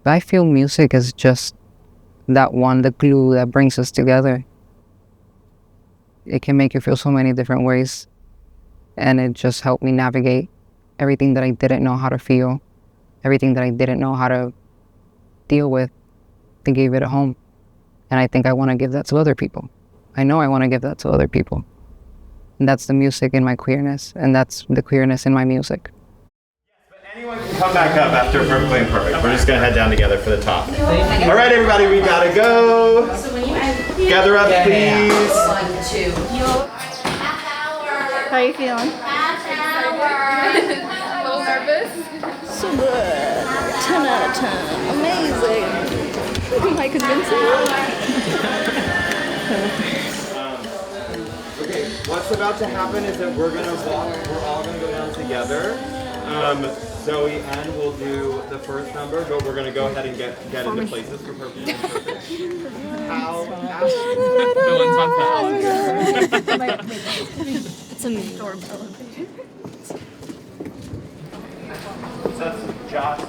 But I feel music is just the glue that brings us together. It can make you feel so many different ways. And it just helped me navigate everything that I didn't know how to feel, everything that I didn't know how to deal with, to give it a home. And I think I want to give that to other people. I know I want to give that to other people. And that's the music in my queerness, and that's the queerness in my music. But anyone can come back up after Perfectly Imperfect. We're just going to head down together for the top. All right, everybody, we got to go. Gather up, please. 1, 2. How are you feeling? A little nervous. So good. 10 out of 10. Amazing. Am I convincing Okay, what's about to happen is that we're all gonna go down together. Zoe and will do the first number, but we're gonna go ahead and get into places for Perfectly Imperfect. How It's a doorbell. that's Josh.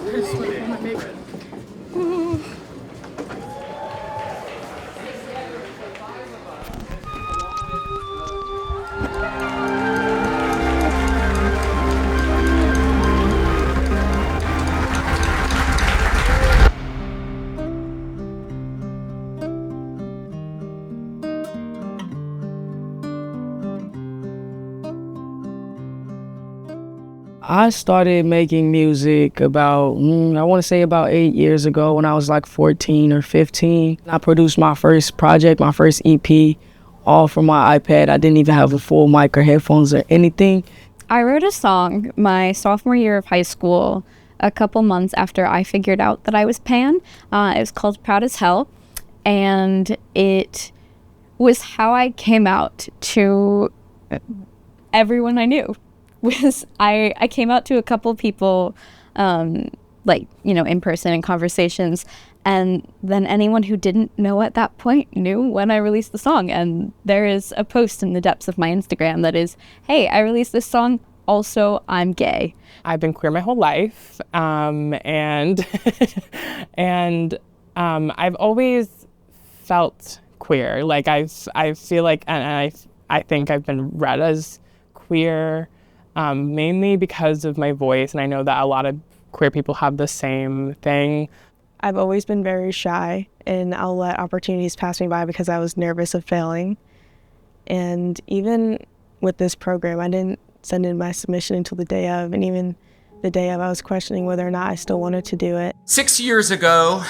I started making music about, I want to say about 8 years ago when I was like 14 or 15. I produced my first project, my first EP, all from my iPad. I didn't even have a full mic or headphones or anything. I wrote a song my sophomore year of high school, a couple months after I figured out that I was pan. It was called Proud as Hell, and it was how I came out to everyone I knew. I came out to a couple people, in person in conversations, and then anyone who didn't know at that point knew when I released the song. And there is a post in the depths of my Instagram that is, hey, I released this song, also I'm gay. I've been queer my whole life, and I've always felt queer. Like I feel like, and I think I've been read as queer. Mainly because of my voice, and I know that a lot of queer people have the same thing. I've always been very shy, and I'll let opportunities pass me by because I was nervous of failing. And even with this program, I didn't send in my submission until the day of, and even the day of, I was questioning whether or not I still wanted to do it. 6 years ago,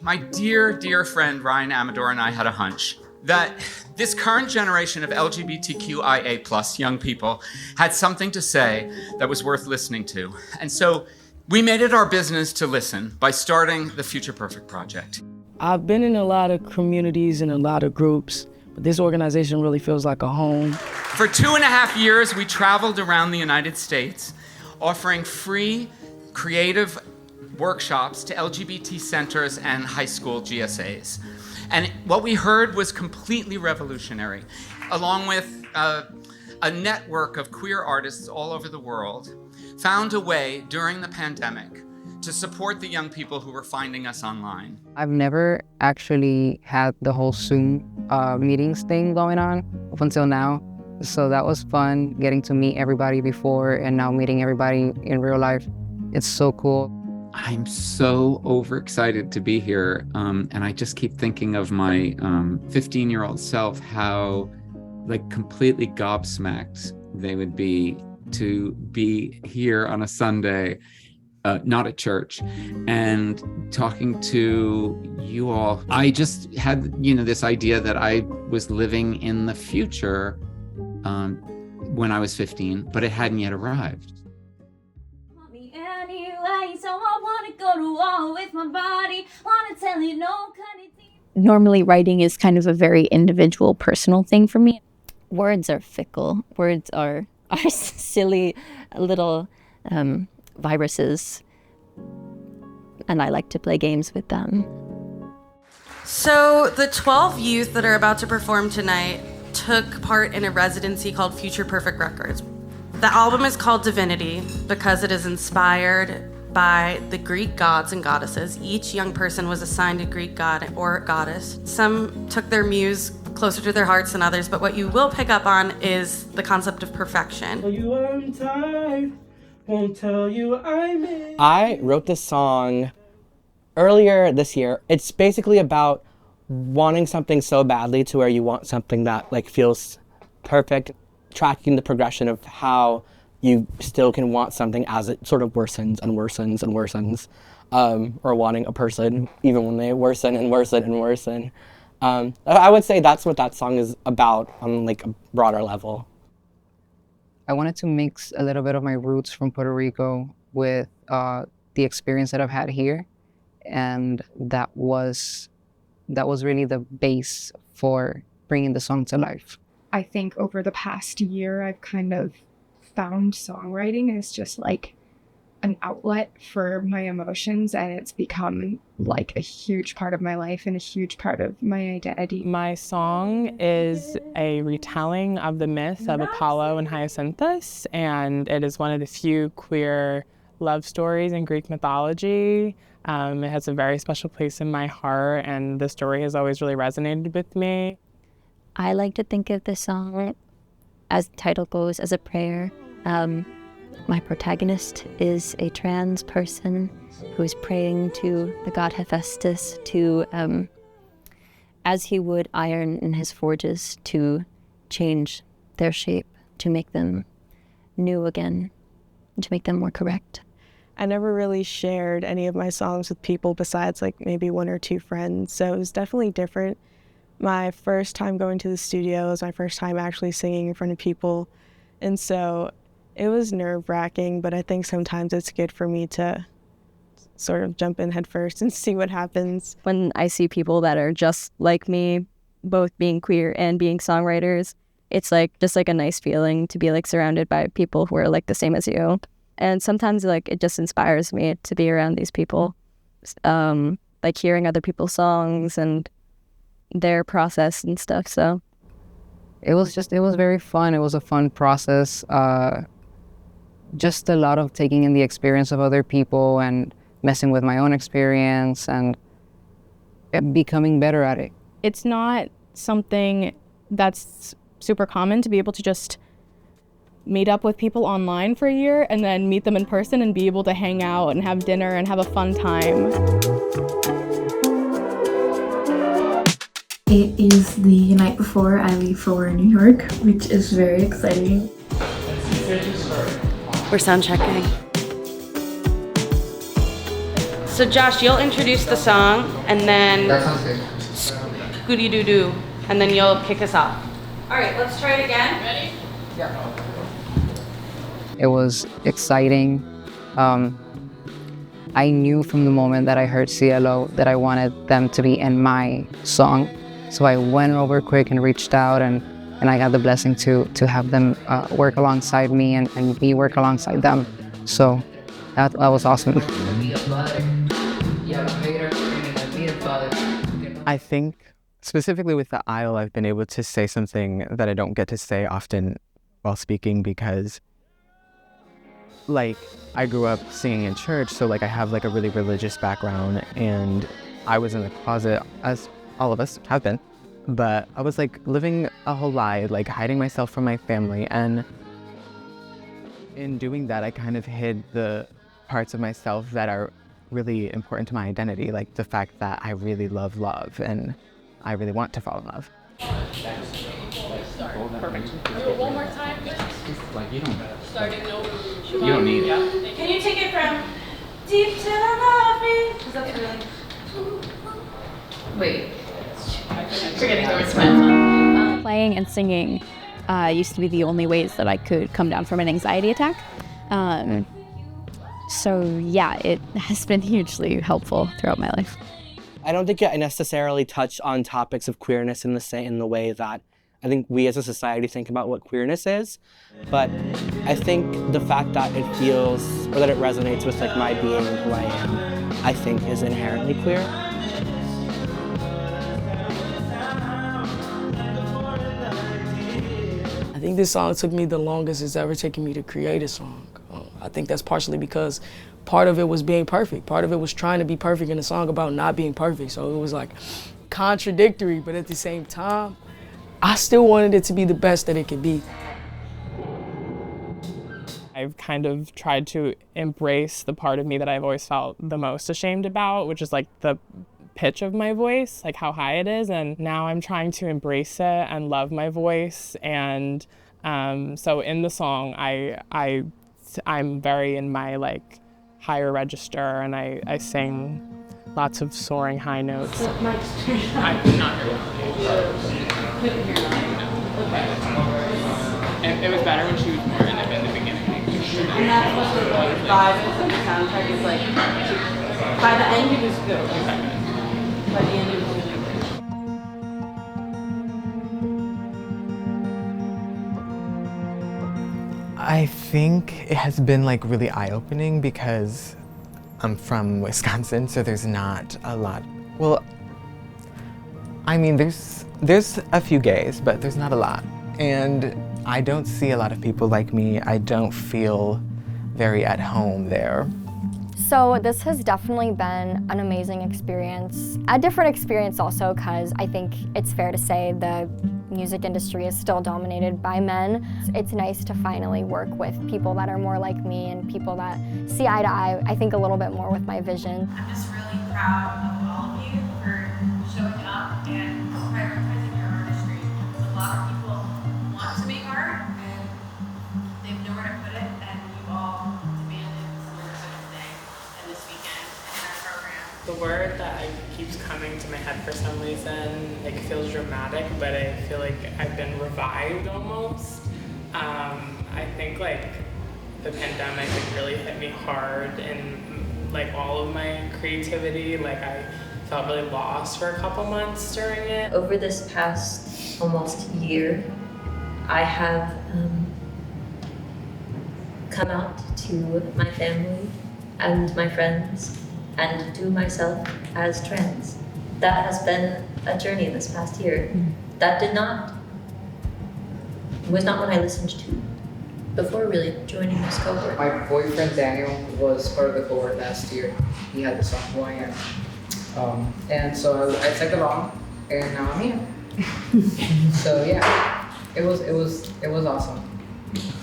my dear, dear friend Ryan Amador and I had a hunch that this current generation of LGBTQIA+ young people had something to say that was worth listening to. And so we made it our business to listen by starting the Future Perfect Project. I've been in a lot of communities and a lot of groups, but this organization really feels like a home. For 2.5 years, we traveled around the United States, offering free, creative workshops to LGBT centers and high school GSAs. And what we heard was completely revolutionary. Along with a network of queer artists all over the world, found a way during the pandemic to support the young people who were finding us online. I've never actually had the whole Zoom meetings thing going on up until now. So that was fun, getting to meet everybody before and now meeting everybody in real life. It's so cool. I'm so overexcited to be here. And I just keep thinking of my 15-year-old self, how like completely gobsmacked they would be to be here on a Sunday, not at church, and talking to you all. I just had, this idea that I was living in the future when I was 15, but it hadn't yet arrived. Normally writing is kind of a very individual, personal thing for me. Words are fickle. Words are silly little viruses, and I like to play games with them. So the 12 youth that are about to perform tonight took part in a residency called Future Perfect Records. The album is called Divinity because it is inspired by the Greek gods and goddesses. Each young person was assigned a Greek god or goddess. Some took their muse closer to their hearts than others, but what you will pick up on is the concept of perfection. I wrote this song earlier this year. It's basically about wanting something so badly to where you want something that like feels perfect, tracking the progression of how you still can want something as it sort of worsens and worsens and worsens, or wanting a person even when they worsen and worsen and worsen. I would say that's what that song is about on like a broader level. I wanted to mix a little bit of my roots from Puerto Rico with the experience that I've had here, and that was really the base for bringing the song to life. I think over the past year, I've kind of found songwriting as just like an outlet for my emotions, and it's become like a huge part of my life and a huge part of my identity. My song is a retelling of the myth of Apollo and Hyacinthus, and it is one of the few queer love stories in Greek mythology. It has a very special place in my heart, and the story has always really resonated with me. I like to think of the song, as the title goes, as a prayer. My protagonist is a trans person who is praying to the god Hephaestus to, as he would iron in his forges, to change their shape, to make them new again, to make them more correct. I never really shared any of my songs with people besides like maybe one or two friends, so it was definitely different. My first time going to the studio was my first time actually singing in front of people, and so it was nerve-wracking, but I think sometimes it's good for me to sort of jump in head first and see what happens. When I see people that are just like me, both being queer and being songwriters, it's like just like a nice feeling to be like surrounded by people who are like the same as you. And sometimes like it just inspires me to be around these people, like hearing other people's songs and their process and stuff. So it was very fun. It was a fun process. Just a lot of taking in the experience of other people and messing with my own experience and becoming better at it. It's not something that's super common to be able to just meet up with people online for a year and then meet them in person and be able to hang out and have dinner and have a fun time. It is the night before I leave for New York, which is very exciting. We're sound checking. So Josh, you'll introduce the song and then Scooty Doo Doo, and then you'll kick us off. All right, let's try it again. Ready? Yeah. It was exciting. I knew from the moment that I heard Cielo that I wanted them to be in my song. So I went over quick and reached out, and I got the blessing to have them work alongside me and me work alongside them. So that was awesome. I think specifically with the aisle, I've been able to say something that I don't get to say often while speaking, because like I grew up singing in church, so like I have like a really religious background, and I was in the closet, as all of us have been, but I was like living a whole lie, like hiding myself from my family, and in doing that I kind of hid the parts of myself that are really important to my identity, like the fact that I really love love and I really want to fall in love. Perfect. One more time. Like you don't need it. Can you take it from deep to the lobby? Because that's really... Wait. Forgetting the words. Playing and singing used to be the only ways that I could come down from an anxiety attack. So yeah, it has been hugely helpful throughout my life. I don't think I necessarily touch on topics of queerness in the way that I think we as a society think about what queerness is, but I think the fact that it feels, or that it resonates with like my being and who I am, I think is inherently queer. I think this song took me the longest it's ever taken me to create a song. I think that's partially because part of it was being perfect. Part of it was trying to be perfect in a song about not being perfect. So it was like contradictory, but at the same time, I still wanted it to be the best that it could be. I've kind of tried to embrace the part of me that I've always felt the most ashamed about, which is like the pitch of my voice, like how high it is. And now I'm trying to embrace it and love my voice. And so in the song, I'm very in my like higher register, and I sing lots of soaring high notes. I'm not It was better when she was more in the beginning. And that's what the vibe of the soundtrack is like. By the end, it was good. By the end, it was really good. I think it has been like really eye-opening because I'm from Wisconsin, so there's not a lot. Well, I mean, there's a few gays, but there's not a lot. And I don't see a lot of people like me. I don't feel very at home there. So this has definitely been an amazing experience. A different experience also because I think it's fair to say the music industry is still dominated by men. It's nice to finally work with people that are more like me and people that see eye to eye, I think, a little bit more with my vision. I'm just really proud of all of you for showing up and prioritizing your artistry. A lot of people want to make art and they have nowhere to put it, and you all demanded some work today and this weekend in our program. The word that keeps coming to my head for some reason, like, feels dramatic, but I feel like I've been revived almost. I think like the pandemic really hit me hard in like all of my creativity. Like I felt really lost for a couple months during it. Over this past almost year, I have come out to my family and my friends and to myself as trans. That has been a journey this past year. That was not what I listened to before really joining this cohort. My boyfriend Daniel was part of the cohort last year. He had the song 𝑠𝑰𝑽𝑰𝑵𝒻. And I tagged along, and now I'm here. So yeah, it was awesome.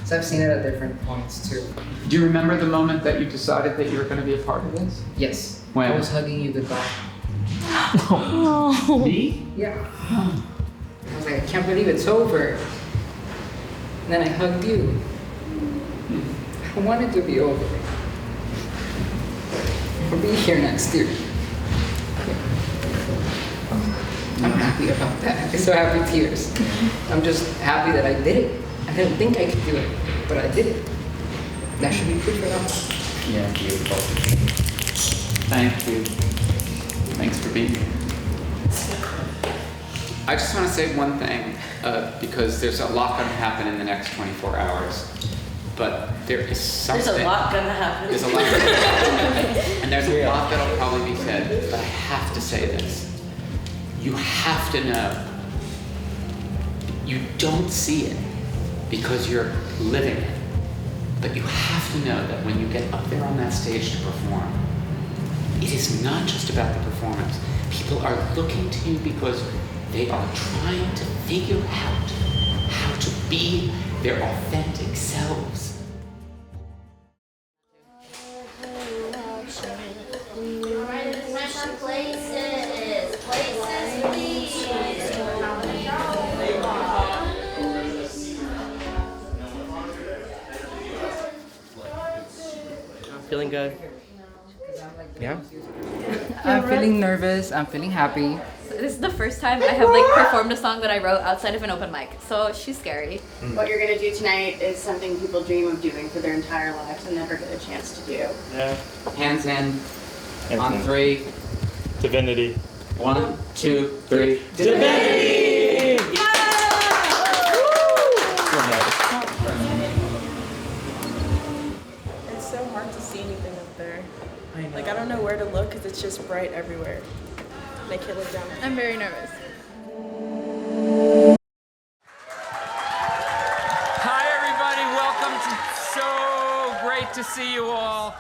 So I've seen it at different points too. Do you remember the moment that you decided that you were going to be a part of this? Yes. When? I was hugging you goodbye. Oh. Me? Yeah. I was like, I can't believe it's over. And then I hugged you. I want it to be over. I'll be here next year. I'm happy about that. I'm so happy tears. I'm just happy that I did it. I didn't think I could do it, but I did it. That should be good for us. Yeah, beautiful. Thank you. Thanks for being here. I just want to say one thing, because there's a lot going to happen in the next 24 hours. But there is something. There's a lot gonna happen. There's a lot gonna happen. And there's a lot that'll probably be said, but I have to say this. You have to know. You don't see it because you're living it. But you have to know that when you get up there on that stage to perform, it is not just about the performance. People are looking to you because they are trying to figure out how to be their authentic selves. Feeling good. Yeah. I'm feeling nervous. I'm feeling happy. This is the first time I have like performed a song that I wrote outside of an open mic, so she's scary. What you're gonna do tonight is something people dream of doing for their entire lives and never get a chance to do. Yeah. Hands in. On three. Divinity. 1, 2, 3. Divinity! It's so hard to see anything up there. Like, I don't know where to look because it's just bright everywhere. And I can't look down. I'm very nervous. Hi, everybody. Welcome. So great to see you all.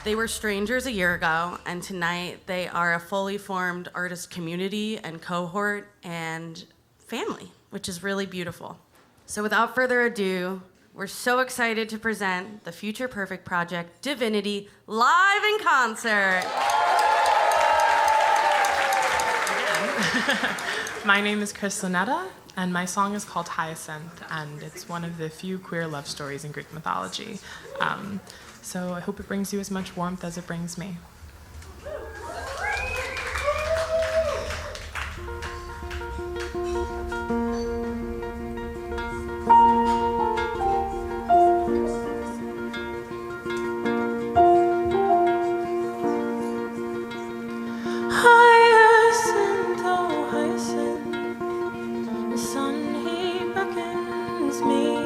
They were strangers a year ago, and tonight they are a fully formed artist community and cohort and family, which is really beautiful. So without further ado, we're so excited to present the Future Perfect Project, Divinity, live in concert. My name is 𝘗𝘦𝘳𝘬𝘳, and my song is called Hyacinth, and it's one of the few queer love stories in Greek mythology. So I hope it brings you as much warmth as it brings me. Hyacinth, oh hyacinth, the sun he beckons me.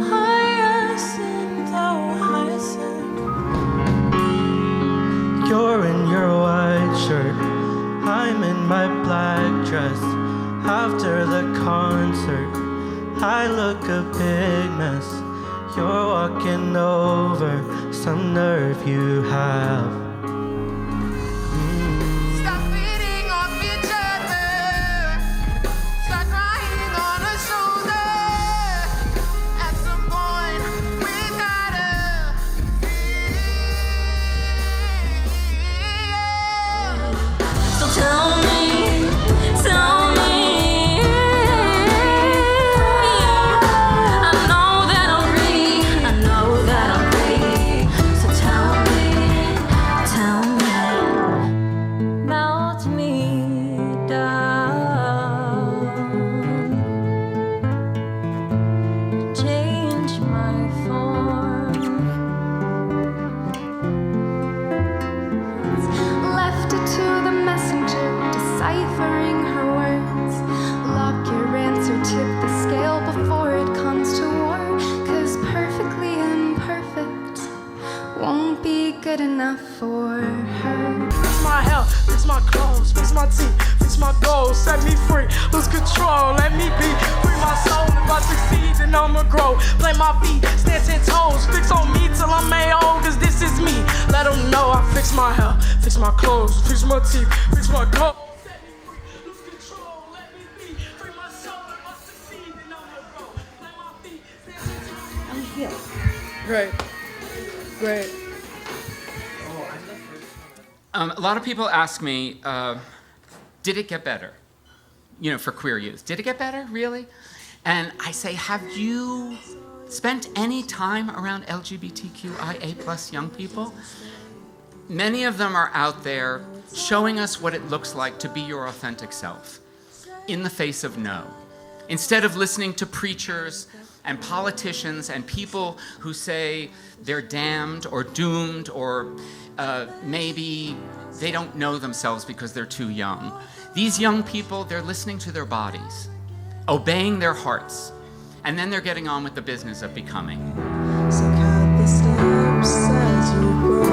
Hyacinth, oh hyacinth. You're in your white shirt, I'm in my black dress. After the concert, I look a big mess. You're walking over some nerve you have. Stop feeding off each other. Start crying on a shoulder. At some point, we gotta feel. So tell me. I know that I'm pretty. I know that I'm pretty. So tell me, melt me down, change my form. Left it to the messenger, deciphering her words. Lock your answer, tip the scale before it comes to war. 'Cause perfectly imperfect won't be good enough for her. Fix my health, fix my clothes, fix my teeth, fix my goals, set me free, lose control, let me be, free my soul. If I succeed, then I'ma grow, plant my feet, stand 10 toes, fix on me till I'm AO, 'cause this is me. Let them know I fix my health, fix my clothes, fix my teeth, fix my goals. Great. Great. A lot of people ask me, did it get better? You know, for queer youth. Did it get better, really? And I say, have you spent any time around LGBTQIA+ young people? Many of them are out there showing us what it looks like to be your authentic self in the face of no. Instead of listening to preachers and politicians and people who say they're damned or doomed or maybe they don't know themselves because they're too young. These young people, they're listening to their bodies, obeying their hearts, and then they're getting on with the business of becoming. So count the steps as you grow.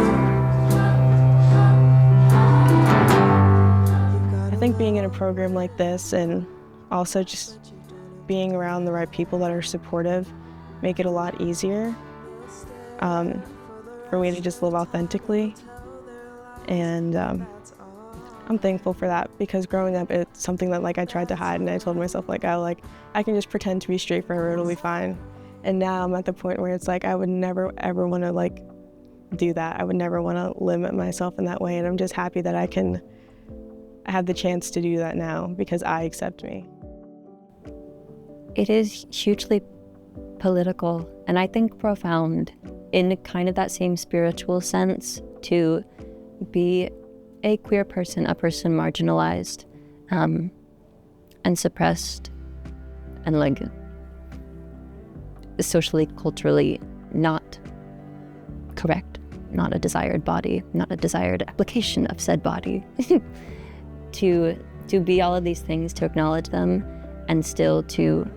I think being in a program like this and also just being around the right people that are supportive make it a lot easier for me to just live authentically. And I'm thankful for that because growing up it's something that I tried to hide, and I told myself I can just pretend to be straight for her, it'll be fine. And now I'm at the point where it's I would never ever want to do that. I would never want to limit myself in that way, and I'm just happy that I have the chance to do that now because I accept me. It is hugely political and I think profound in kind of that same spiritual sense to be a queer person, a person marginalized and suppressed and socially, culturally not correct, not a desired body, not a desired application of said body. to be all of these things, to acknowledge them and still to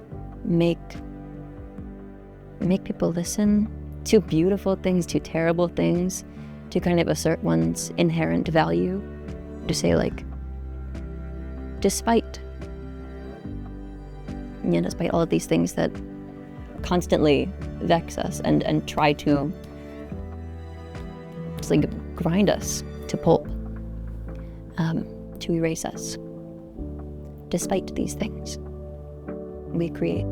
make people listen to beautiful things, to terrible things, to kind of assert one's inherent value, to say despite all of these things that constantly vex us and try to just like grind us to pulp, to erase us. Despite these things we create,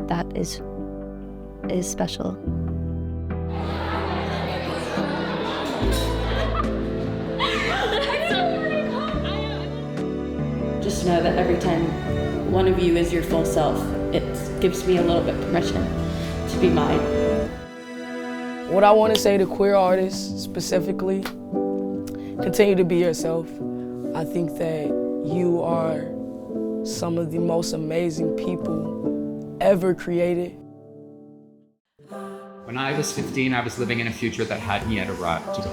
that is special. Just know that every time one of you is your full self, it gives me a little bit permission to be mine. What I want to say to queer artists specifically, continue to be yourself. I think that you are some of the most amazing people ever created. When I was 15, I was living in a future that hadn't yet arrived.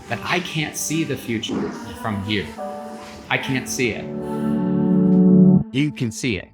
That I can't see the future from here. I can't see it. You can see it.